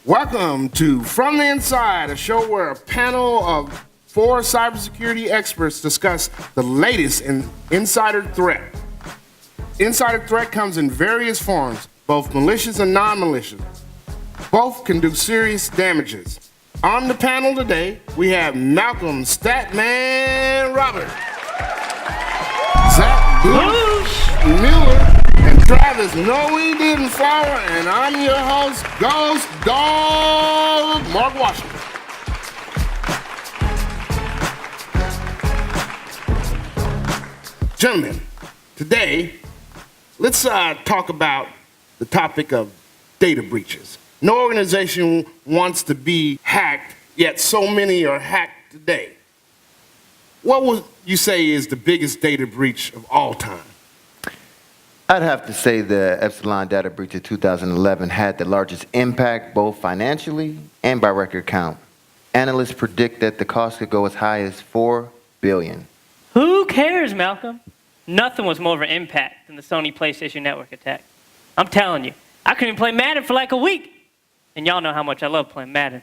Welcome to From the Inside, a show where a panel of 4 cybersecurity experts discuss the latest in insider threat. Insider threat comes in various forms, both malicious and non-malicious. Both can do serious damages. On the panel today, we have Malcolm Statman Robert, Zach Bush Miller, and Travis No We Didn't Flower, and I'm your host, Ghost Dog Mark Washington. Gentlemen, today, let's talk about the topic of data breaches. No organization wants to be hacked, yet so many are hacked today. What would you say is the biggest data breach of all time? I'd have to say the Epsilon data breach of 2011 had the largest impact both financially and by record count. Analysts predict that the cost could go as high as $4 billion. Who cares, Malcolm? Nothing was more of an impact than the Sony PlayStation Network attack. I'm telling you, I couldn't play Madden for like a week. And y'all know how much I love playing Madden.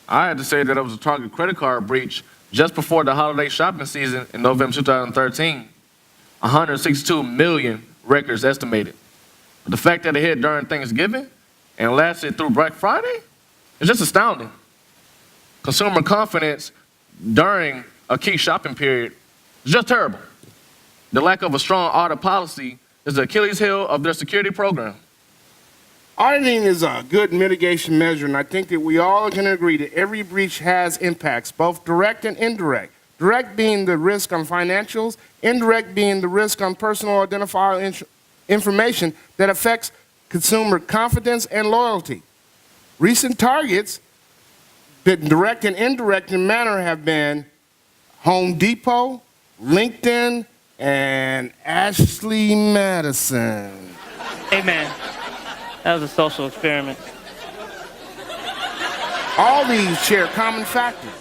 I had to say that it was a Target credit card breach just before the holiday shopping season in November 2013. 162 million records estimated. But the fact that it hit during Thanksgiving and lasted through Black Friday is just astounding. Consumer confidence during a key shopping period is just terrible. The lack of a strong audit policy is the Achilles heel of their security program. Auditing is a good mitigation measure, and I think that we all can agree that every breach has impacts, both direct and indirect. Direct being the risk on financials, indirect being the risk on personal identifiable information that affects consumer confidence and loyalty. Recent targets, that direct and indirect in manner, have been Home Depot, LinkedIn, and Ashley Madison. Hey, man, that was a social experiment. All these share common factors: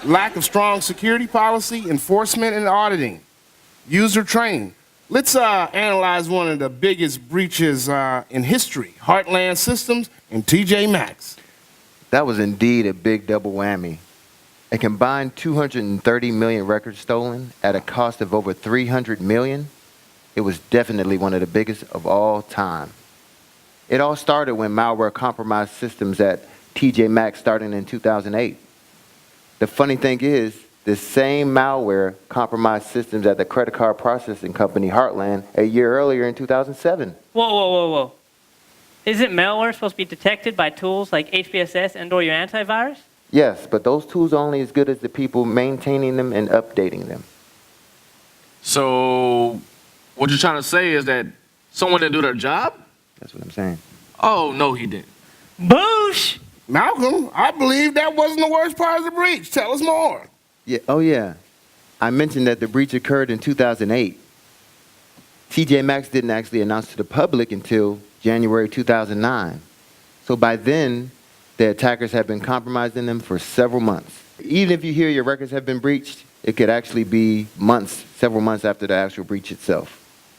lack of strong security policy, enforcement, and auditing, user training. Let's analyze one of the biggest breaches in history: Heartland Systems and TJ Maxx. That was indeed a big double whammy. A combined 230 million records stolen at a cost of over 300 million. It was definitely one of the biggest of all time. It all started when malware compromised systems at TJ Maxx starting in 2008. The funny thing is, this same malware compromised systems at the credit card processing company Heartland a year earlier in 2007. Whoa. Isn't malware supposed to be detected by tools like HBSS and/or your antivirus? Yes, but those tools are only as good as the people maintaining them and updating them. So what you're trying to say is that someone didn't do their job? That's what I'm saying. Oh, no, he didn't. Boosh! Malcolm, I believe that wasn't the worst part of the breach. Tell us more. Yeah. I mentioned that the breach occurred in 2008. TJ Maxx didn't actually announce to the public until January 2009. So by then, the attackers had been compromising them for several months. Even if you hear your records have been breached, it could actually be months, several months after the actual breach itself.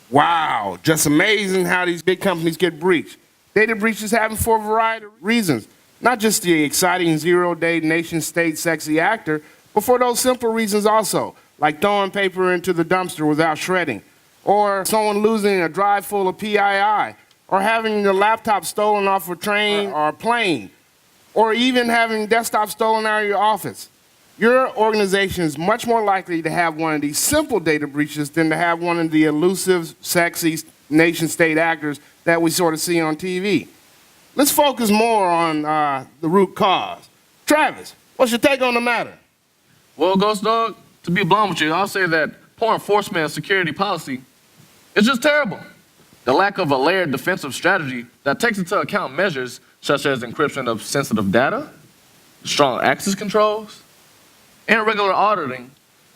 Wow, just amazing how these big companies get breached. Data breaches happen for a variety of reasons. Not just the exciting zero-day nation-state sexy actor, but for those simple reasons also, like throwing paper into the dumpster without shredding, or someone losing a drive full of PII, or having your laptop stolen off a train or a plane, or even having desktop stolen out of your office. Your organization is much more likely to have one of these simple data breaches than to have one of the elusive, sexy nation-state actors that we sort of see on TV. Let's focus more on the root cause. Travis, what's your take on the matter? Well, Ghost Dog, to be blunt with you, I'll say that poor enforcement and security policy is just terrible. The lack of a layered defensive strategy that takes into account measures such as encryption of sensitive data, strong access controls, and regular auditing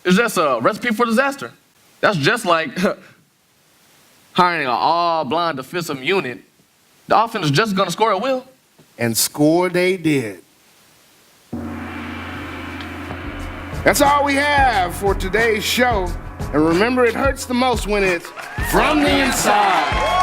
is just a recipe for disaster. That's just like hiring an all-blind defensive unit. The offense is just going to score at will. And score they did. That's all we have for today's show. And remember, it hurts the most when it's from the inside.